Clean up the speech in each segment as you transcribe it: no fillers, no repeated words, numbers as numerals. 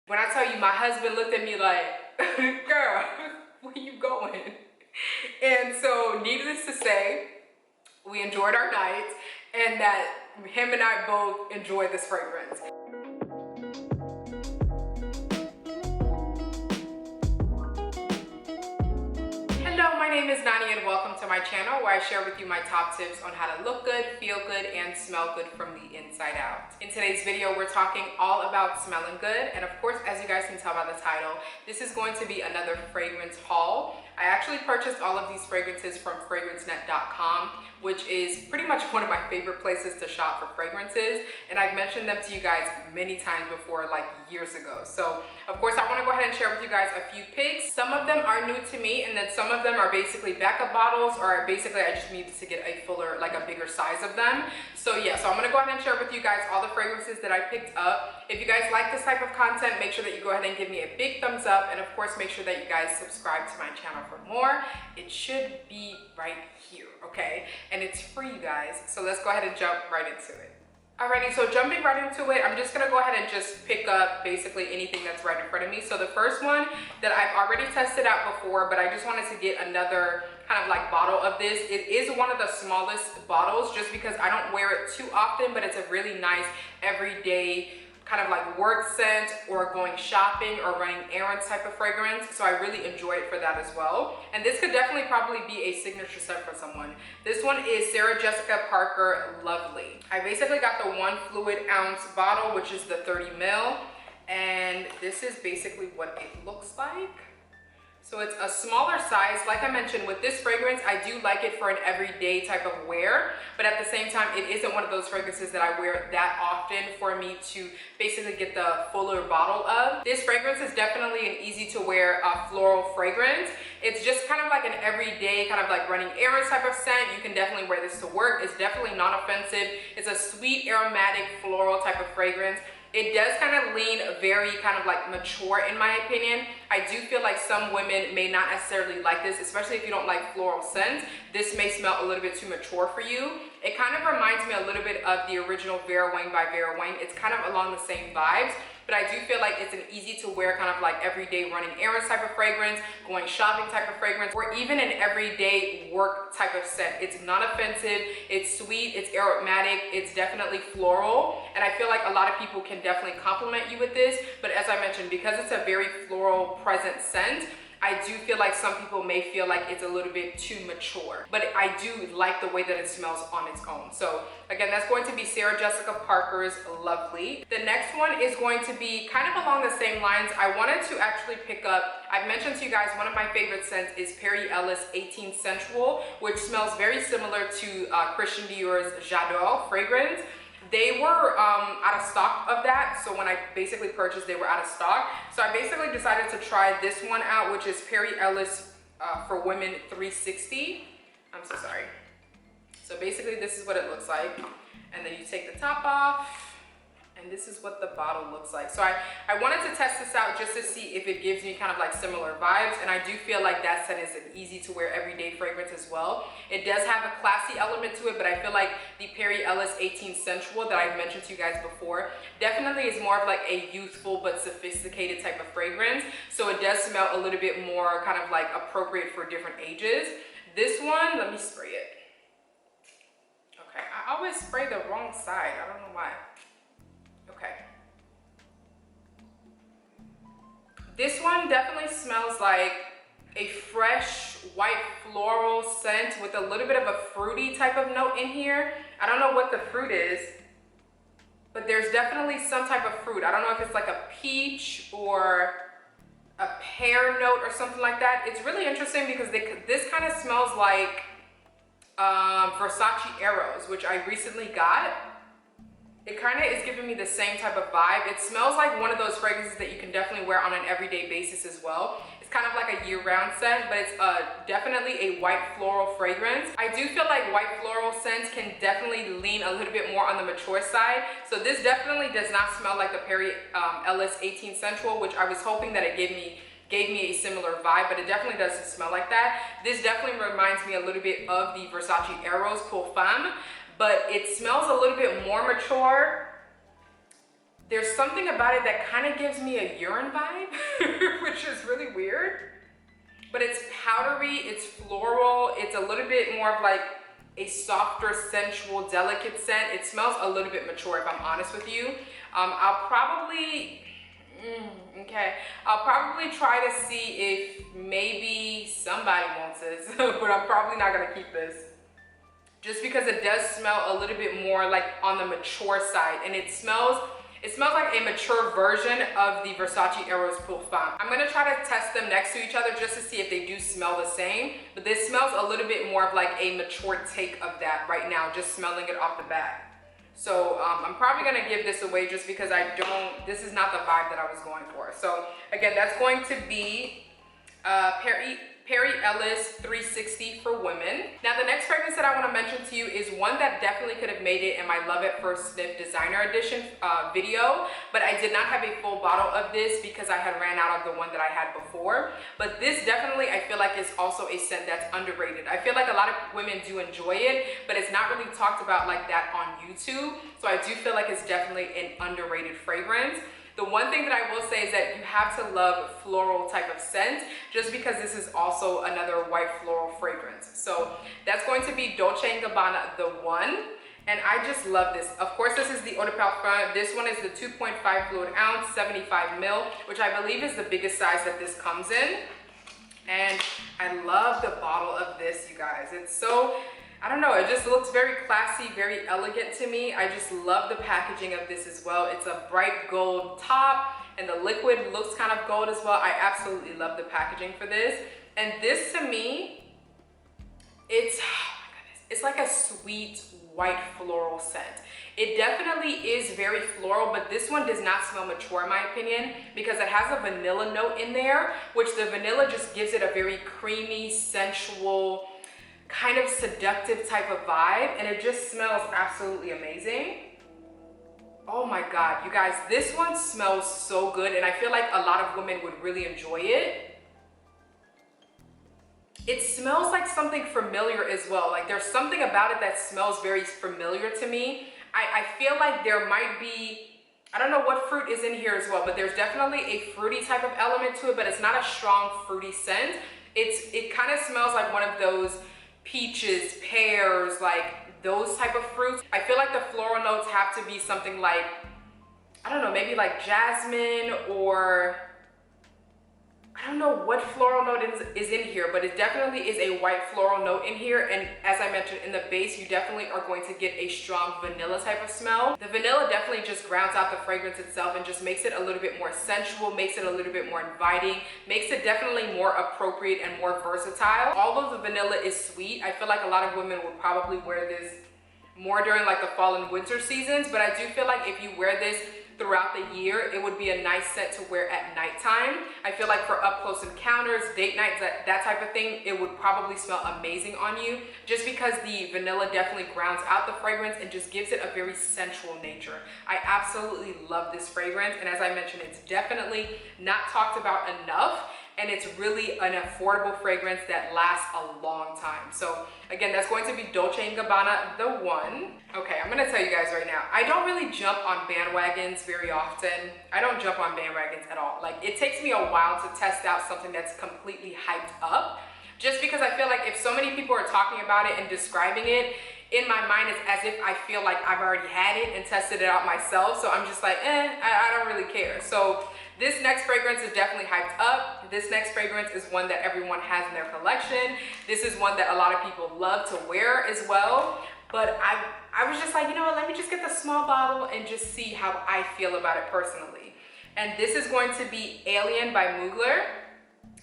When I tell you, my husband looked at me like, girl, where you going? And so needless to say, we enjoyed our night and that him and I both enjoyed this fragrance. Hello, my name is Nani and welcome to my channel where I share with you my top tips on how to look good, feel good, and smell good from the inside out. In today's video, we're talking all about smelling good. And of course, as you guys can tell by the title, this is going to be another fragrance haul. I actually purchased all of these fragrances from fragrancenet.com, which is pretty much one of my favorite places to shop for fragrances. And I've mentioned them to you guys many times before, like years ago. So of course, I want to go ahead and share with you guys a few picks. Some of them are new to me, and then some of them are basically backup bottles, or basically I just needed to get a fuller, like a bigger size of them. So yeah, so I'm going to go ahead and share with you guys all the fragrances that I picked up. If you guys like this type of content, make sure that you go ahead and give me a big thumbs up, and of course make sure that you guys subscribe to my channel for more. It should be right here, okay? And it's free, you guys. So let's go ahead and jump right into it. Alrighty, so jumping right into it, I'm just gonna go ahead and just pick up basically anything that's right in front of me. So the first one that I've already tested out before, but I just wanted to get another kind of like bottle of this. It is one of the smallest bottles just because I don't wear it too often, but it's a really nice everyday kind of like work scent or going shopping or running errands type of fragrance. So I really enjoy it for that as well. And this could definitely probably be a signature scent for someone. This one is Sarah Jessica Parker Lovely. I basically got the 1 fluid ounce bottle, which is the 30 ml. And this is basically what it looks like. So it's a smaller size. Like I mentioned, with this fragrance, I do like it for an everyday type of wear, but at the same time, it isn't one of those fragrances that I wear that often for me to basically get the fuller bottle of. This fragrance is definitely an easy to wear floral fragrance. It's just kind of like an everyday, kind of like running errands type of scent. You can definitely wear this to work. It's definitely not offensive. It's a sweet, aromatic, floral type of fragrance. It does kind of lean very kind of like mature in my opinion. I do feel like some women may not necessarily like this, especially if you don't like floral scents. This may smell a little bit too mature for you. It kind of reminds me a little bit of the original Vera Wang by Vera Wang. It's kind of along the same vibes, but I do feel like it's an easy to wear kind of like everyday running errands type of fragrance, going shopping type of fragrance, or even an everyday work type of scent. It's not offensive, it's sweet, it's aromatic, it's definitely floral, and I feel like a lot of people can definitely compliment you with this. But as I mentioned, because it's a very floral present scent, I do feel like some people may feel like it's a little bit too mature, but I do like the way that it smells on its own. So again, that's going to be Sarah Jessica Parker's Lovely. The next one is going to be kind of along the same lines. I wanted to actually pick up, I've mentioned to you guys, one of my favorite scents is Perry Ellis 18 Sensual, which smells very similar to Christian Dior's J'adore fragrance. They were out of stock of that, so when I basically purchased, they were out of stock. So I basically decided to try this one out, which is Perry Ellis for Women 360. I'm so sorry. So basically this is what it looks like. And then you take the top off, and this is what the bottle looks like. So I wanted to test this out just to see if it gives me kind of like similar vibes, and I do feel like that scent is an easy to wear everyday fragrance as well. It does have a classy element to it, but I feel like the Perry Ellis 18 Sensual that I've mentioned to you guys before definitely is more of like a youthful but sophisticated type of fragrance. So it does smell a little bit more kind of like appropriate for different ages. This one, let me spray it. Okay, I always spray the wrong side. I don't know why. Okay. This one definitely smells like a fresh white floral scent with a little bit of a fruity type of note in here. I don't know what the fruit is, but there's definitely some type of fruit. I don't know if it's like a peach or a pear note or something like that. It's really interesting because this kind of smells like Versace Arrows, which I recently got. It kind of is giving me the same type of vibe. It smells like one of those fragrances that you can definitely wear on an everyday basis as well. It's kind of like a year-round scent, but it's definitely a white floral fragrance. I do feel like white floral scents can definitely lean a little bit more on the mature side. So this definitely does not smell like the Perry Ellis 18 Sensual, which I was hoping that it gave me a similar vibe, but it definitely doesn't smell like that. This definitely reminds me a little bit of the Versace Arrows Femme, but it smells a little bit more mature. there's something about it that kind of gives me a urine vibe, which is really weird. But it's powdery, it's floral, it's a little bit more of like a softer, sensual, delicate scent. It smells a little bit mature, if I'm honest with you. I'll probably try to see if maybe somebody wants this, but I'm probably not gonna keep this. Just because it does smell a little bit more like on the mature side, and it smells like a mature version of the Versace Eros Femme. I'm gonna try to test them next to each other just to see if they do smell the same, but this smells a little bit more of like a mature take of that right now, just smelling it off the bat. So I'm probably gonna give this away just because this is not the vibe that I was going for. So again, that's going to be Ellis 360 for women. Now the next fragrance that I want to mention to you is one that definitely could have made it in my Love at First Sniff designer edition video, but I did not have a full bottle of this because I had ran out of the one that I had before. But this definitely, I feel like, is also a scent that's underrated. I feel like a lot of women do enjoy it, but it's not really talked about like that on YouTube. So I do feel like it's definitely an underrated fragrance. The one thing that I will say is that you have to love floral type of scent, just because this is also another white floral fragrance. So that's going to be Dolce Gabbana The One. And I just love this. Of course, this is the Eau de Parfum. This one is the 2.5 fluid ounce, 75 ml, which I believe is the biggest size that this comes in. And I love the bottle of this, you guys. It's so, I don't know, it just looks very classy, very elegant to me. I just love the packaging of this as well. It's a bright gold top, and the liquid looks kind of gold as well. I absolutely love the packaging for this. And this to me, it's, oh my goodness, it's like a sweet white floral scent. It definitely is very floral, but this one does not smell mature in my opinion, because it has a vanilla note in there, which the vanilla just gives it a very creamy, sensual, kind of seductive type of vibe, and it just smells absolutely amazing. Oh my God, you guys, this one smells so good, and I feel like a lot of women would really enjoy it. It smells like something familiar as well. Like there's something about it that smells very familiar to me. I feel like there might be, I don't know what fruit is in here as well, but there's definitely a fruity type of element to it, but it's not a strong fruity scent. It kind of smells like one of those peaches, pears, like those type of fruits. I feel like the floral notes have to be something like, I don't know, maybe like jasmine, or I don't know what floral note is in here, but it definitely is a white floral note in here. And as I mentioned, in the base, you definitely are going to get a strong vanilla type of smell. The vanilla definitely just grounds out the fragrance itself and just makes it a little bit more sensual, makes it a little bit more inviting, makes it definitely more appropriate and more versatile. Although the vanilla is sweet, I feel like a lot of women would probably wear this more during like the fall and winter seasons, but I do feel like if you wear this throughout the year, it would be a nice scent to wear at nighttime. I feel like for up close encounters, date nights, that type of thing, it would probably smell amazing on you, just because the vanilla definitely grounds out the fragrance and just gives it a very sensual nature. I absolutely love this fragrance, and as I mentioned, it's definitely not talked about enough, and it's really an affordable fragrance that lasts a long time. So again, that's going to be Dolce & Gabbana The One. Okay, I'm gonna tell you guys right now, I don't really jump on bandwagons very often. I don't jump on bandwagons at all. Like, it takes me a while to test out something that's completely hyped up, just because I feel like if so many people are talking about it and describing it, in my mind it's as if I feel like I've already had it and tested it out myself. So I'm just like, I don't really care. So this next fragrance is definitely hyped up. This next fragrance is one that everyone has in their collection. This is one that a lot of people love to wear as well. But I was just like, you know what, let me just get the small bottle and just see how I feel about it personally. And this is going to be Alien by Mugler.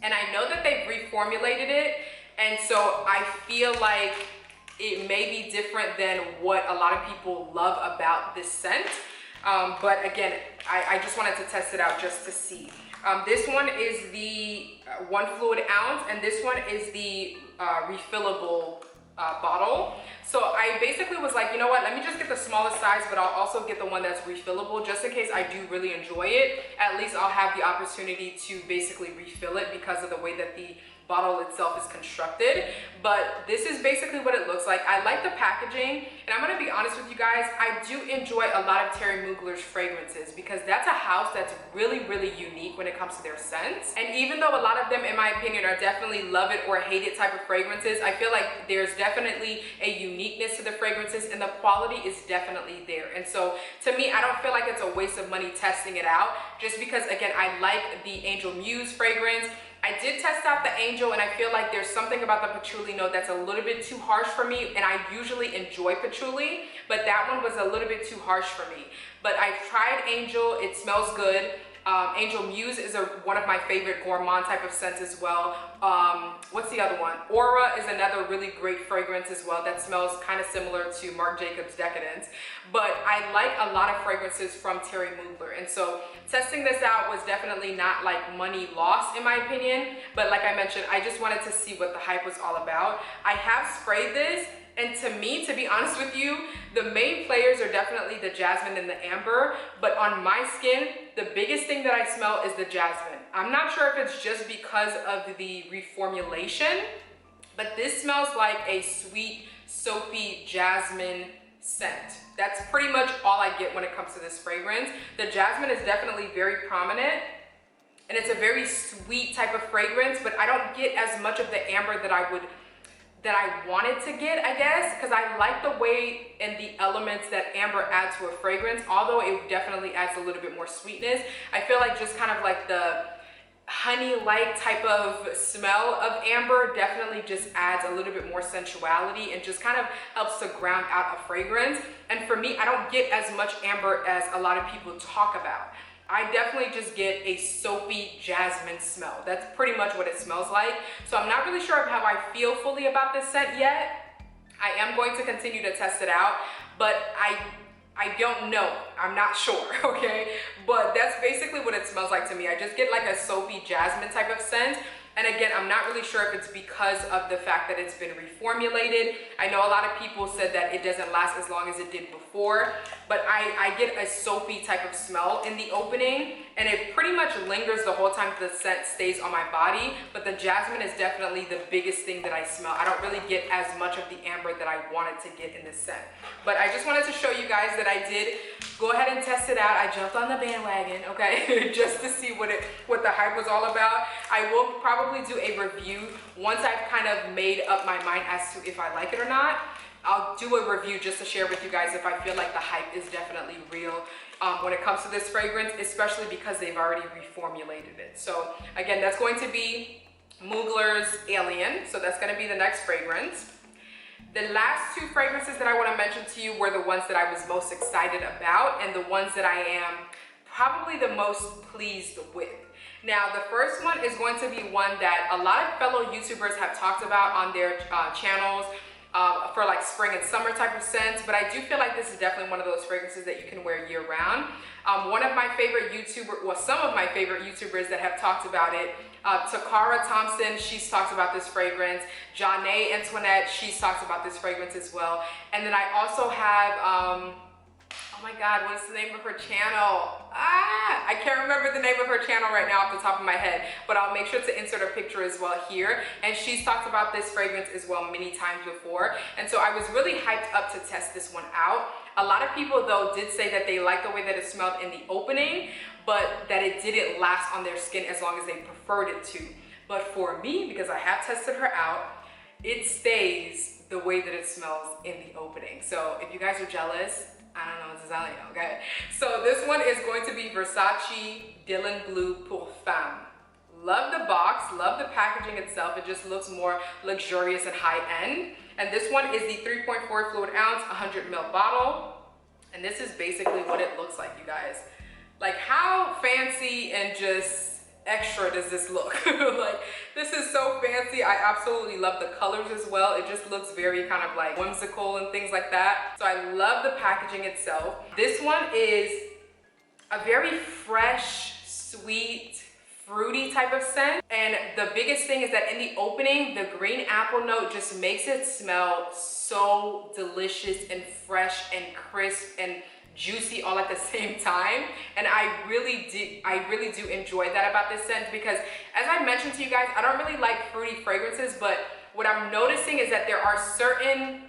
And I know that they've reformulated it, and so I feel like it may be different than what a lot of people love about this scent. But again, I just wanted to test it out just to see. This one is the 1 fluid ounce, and this one is the refillable bottle. So I basically was like, you know what, let me just get the smallest size, but I'll also get the one that's refillable, just in case I do really enjoy it. At least I'll have the opportunity to basically refill it because of the way that the bottle itself is constructed, but this is basically what it looks like. I like the packaging, and I'm gonna be honest with you guys, I do enjoy a lot of Thierry Mugler's fragrances because that's a house that's really, really unique when it comes to their scents. And even though a lot of them, in my opinion, are definitely love it or hate it type of fragrances, I feel like there's definitely a uniqueness to the fragrances, and the quality is definitely there. And so to me, I don't feel like it's a waste of money testing it out, just because, again, I like the Angel Muse fragrance. I did test out the Angel, and I feel like there's something about the patchouli note that's a little bit too harsh for me, and I usually enjoy patchouli, but that one was a little bit too harsh for me. But I tried Angel, it smells good. Angel Muse is one of my favorite gourmand type of scents as well. What's the other one? Aura is another really great fragrance as well that smells kind of similar to Marc Jacobs Decadence. But I like a lot of fragrances from Thierry Mugler, and so testing this out was definitely not like money lost in my opinion. But like I mentioned, I just wanted to see what the hype was all about. I have sprayed this, and to me, to be honest with you, the main players are definitely the jasmine and the amber, but on my skin, the biggest thing that I smell is the jasmine. I'm not sure if it's just because of the reformulation, but this smells like a sweet, soapy jasmine scent. That's pretty much all I get when it comes to this fragrance. The jasmine is definitely very prominent, and it's a very sweet type of fragrance, but I don't get as much of the amber that I wanted to get, I guess, because I like the way and the elements that amber adds to a fragrance, although it definitely adds a little bit more sweetness. I feel like just kind of like the honey-like type of smell of amber definitely just adds a little bit more sensuality and just kind of helps to ground out a fragrance. And for me, I don't get as much amber as a lot of people talk about. I definitely just get a soapy jasmine smell. That's pretty much what it smells like. So I'm not really sure of how I feel fully about this scent yet. I am going to continue to test it out, but I don't know. I'm not sure, okay? But that's basically what it smells like to me. I just get like a soapy jasmine type of scent. And again, I'm not really sure if it's because of the fact that it's been reformulated. I know a lot of people said that it doesn't last as long as it did before, but I get a soapy type of smell in the opening, and it pretty much lingers the whole time the scent stays on my body, but the jasmine is definitely the biggest thing that I smell. I don't really get as much of the amber that I wanted to get in this scent. But I just wanted to show you guys that I did go ahead and test it out. I jumped on the bandwagon, okay, just to see what the hype was all about. I will probably do a review once I've kind of made up my mind as to if I like it or not. I'll do a review just to share with you guys if I feel like the hype is definitely real when it comes to this fragrance, especially because they've already reformulated it. So again, that's going to be Mugler's Alien. So that's going to be the next fragrance. The last two fragrances that I want to mention to you were the ones that I was most excited about and the ones that I am probably the most pleased with. Now, the first one is going to be one that a lot of fellow YouTubers have talked about on their channels for like spring and summer type of scents, but I do feel like this is definitely one of those fragrances that you can wear year round. One of my favorite YouTubers, well, some of my favorite YouTubers that have talked about it, Takara Thompson, she's talked about this fragrance. Janae Antoinette, she's talked about this fragrance as well. And then I also have, oh my God, what's the name of her channel? I can't remember the name of her channel right now off the top of my head, but I'll make sure to insert a picture as well here. And she's talked about this fragrance as well many times before. And so I was really hyped up to test this one out. A lot of people though did say that they liked the way that it smelled in the opening, but that it didn't last on their skin as long as they preferred it to. But for me, because I have tested her out, it stays the way that it smells in the opening. So if you guys are jealous, I don't know what to tell you, okay? So this one is going to be Versace Dylan Blue Pour Femme. Love the box, love the packaging itself. It just looks more luxurious and high end. And this one is the 3.4 fluid ounce, 100 ml bottle. And this is basically what it looks like, you guys. Like, how fancy and just extra does this look? Like, this is so fancy. I absolutely love the colors as well. It just looks very kind of like whimsical and things like that. So I love the packaging itself. This one is a very fresh, sweet, fruity type of scent. And the biggest thing is that in the opening, the green apple note just makes it smell so delicious and fresh and crisp and juicy all at the same time, and I really do enjoy that about this scent, because as I mentioned to you guys, I don't really like fruity fragrances, but what I'm noticing is that there are certain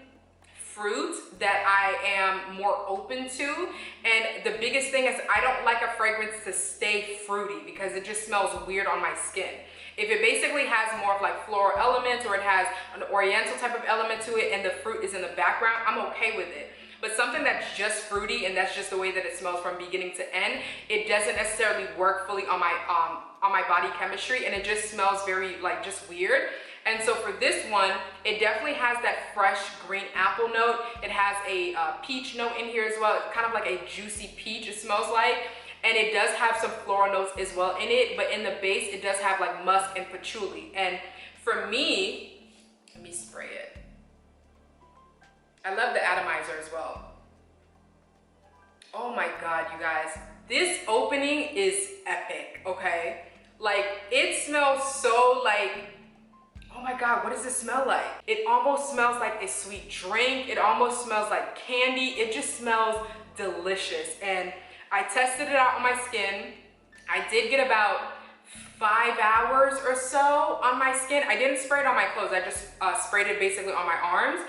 fruits that I am more open to, and the biggest thing is I don't like a fragrance to stay fruity because it just smells weird on my skin. If it basically has more of like floral elements, or it has an oriental type of element to it and the fruit is in the background, I'm okay with it. But something that's just fruity and that's just the way that it smells from beginning to end, it doesn't necessarily work fully on my body chemistry, and it just smells very like just weird. And so for this one, it definitely has that fresh green apple note. It has a peach note in here as well. It's kind of like a juicy peach, it smells like. And it does have some floral notes as well in it, but in the base, it does have like musk and patchouli. And for me, let me spray it. I love the atomizer as well. Oh my God, you guys. This opening is epic, okay? Like, it smells so like, oh my God, what does it smell like? It almost smells like a sweet drink. It almost smells like candy. It just smells delicious. And I tested it out on my skin. I did get about 5 hours or so on my skin. I didn't spray it on my clothes. I just sprayed it basically on my arms.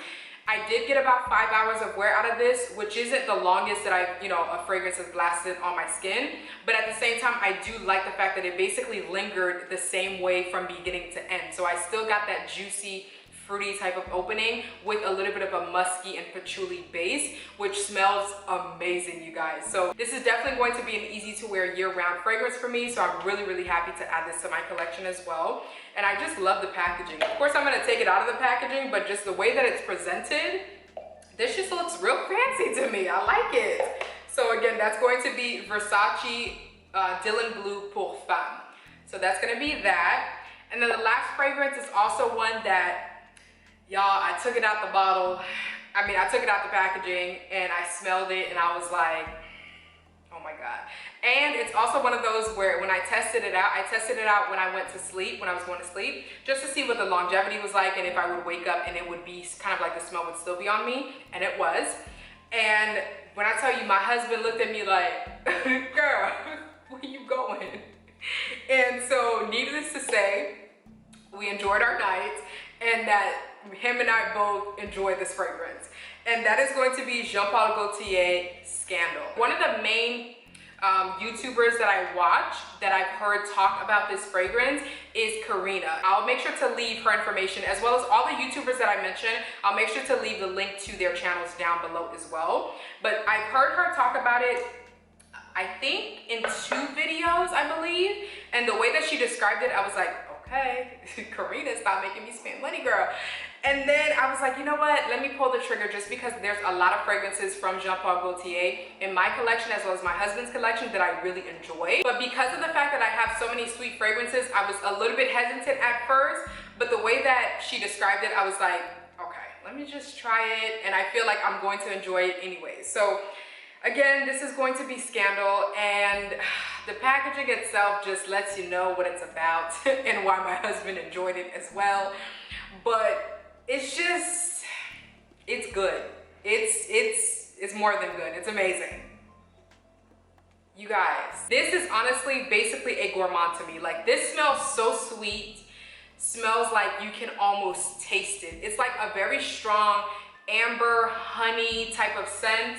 I did get about 5 hours of wear out of this, which isn't the longest that a fragrance has lasted on my skin. But at the same time, I do like the fact that it basically lingered the same way from beginning to end. So I still got that juicy, fruity type of opening with a little bit of a musky and patchouli base, which smells amazing, you guys. So this is definitely going to be an easy to wear year-round fragrance for me. So I'm really, really happy to add this to my collection as well. And I just love the packaging. Of course, I'm gonna take it out of the packaging, but just the way that it's presented, this just looks real fancy to me. I like it. So again, that's going to be Versace Dylan Blue Pour Femme. So that's gonna be that. And then the last fragrance is also one that, y'all, I took it out the bottle. I mean, I took it out the packaging and I smelled it and I was like, oh my God. And it's also one of those where when I tested it out when I went to sleep, when I was going to sleep, just to see what the longevity was like and if I would wake up and it would be kind of like the smell would still be on me, and it was. And when I tell you, my husband looked at me like, girl, where you going? And so needless to say, we enjoyed our night, and that him and I both enjoyed this fragrance. And that is going to be Jean-Paul Gaultier Scandal. One of the main YouTubers that I watch that I've heard talk about this fragrance is Karina. I'll make sure to leave her information, as well as all the YouTubers that I mentioned. I'll make sure to leave the link to their channels down below as well. But I've heard her talk about it, I think in 2 videos, I believe. And the way that she described it, I was like, okay, Karina, stop making me spend money, girl. And then I was like, you know what? Let me pull the trigger, just because there's a lot of fragrances from Jean-Paul Gaultier in my collection, as well as my husband's collection, that I really enjoy. But because of the fact that I have so many sweet fragrances, I was a little bit hesitant at first. But the way that she described it, I was like, okay, let me just try it. And I feel like I'm going to enjoy it anyway. So again, this is going to be Scandal, and the packaging itself just lets you know what it's about and why my husband enjoyed it as well. But it's just, it's good. It's more than good. It's amazing. You guys, this is honestly basically a gourmand to me. Like, this smells so sweet, smells like you can almost taste it. It's like a very strong amber honey type of scent.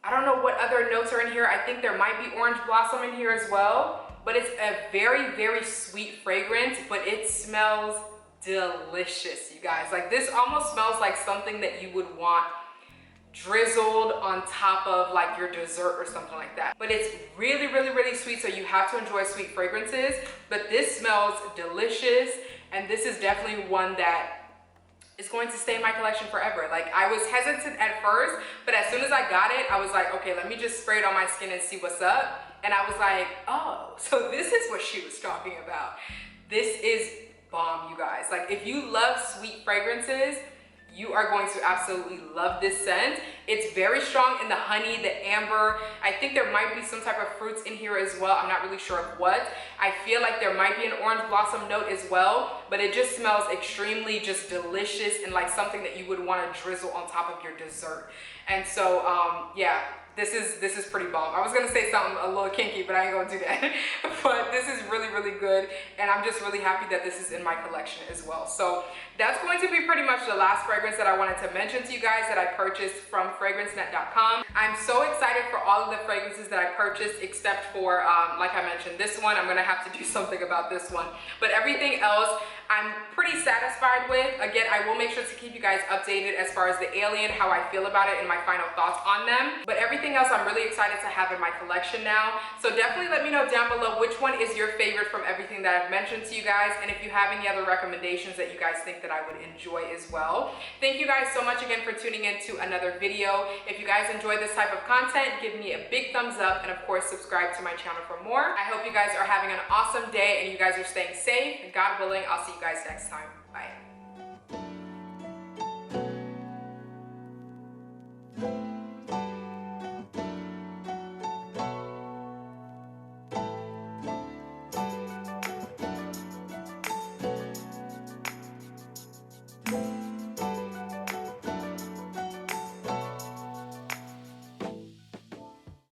I don't know what other notes are in here. I think there might be orange blossom in here as well, but it's a very, very sweet fragrance, but it smells delicious, you guys. Like, this almost smells like something that you would want drizzled on top of like your dessert or something like that. But it's really, really, really sweet, so you have to enjoy sweet fragrances. But this smells delicious, and this is definitely one that is going to stay in my collection forever. Like, I was hesitant at first, but as soon as I got it, I was like, okay, let me just spray it on my skin and see what's up. And I was like, oh, so this is what she was talking about. This is bomb, you guys. Like, if you love sweet fragrances, You are going to absolutely love this scent. It's very strong in the honey, the amber. I think there might be some type of fruits in here as well. I'm not really sure of what. I feel like there might be an orange blossom note as well, but it just smells extremely just delicious and like something that you would want to drizzle on top of your dessert. And so, yeah. This is pretty bomb. I was gonna say something a little kinky, but I ain't gonna do that. But this is really, really good, and I'm just really happy that this is in my collection as well. So that's going to be pretty much the last fragrance that I wanted to mention to you guys that I purchased from fragrancenet.com. I'm so excited for all of the fragrances that I purchased, except for, like I mentioned, this one. I'm gonna have to do something about this one. But everything else, I'm pretty satisfied with. Again, I will make sure to keep you guys updated as far as the Alien, how I feel about it, and my final thoughts on them. But everything else I'm really excited to have in my collection now. So definitely let me know down below which one is your favorite from everything that I've mentioned to you guys, and if you have any other recommendations that you guys think that I would enjoy as well. Thank you guys so much again for tuning in to another video. If you guys enjoy this type of content, give me a big thumbs up, and of course subscribe to my channel for more. I hope you guys are having an awesome day and you guys are staying safe, and God willing, I'll see you guys next time. Bye.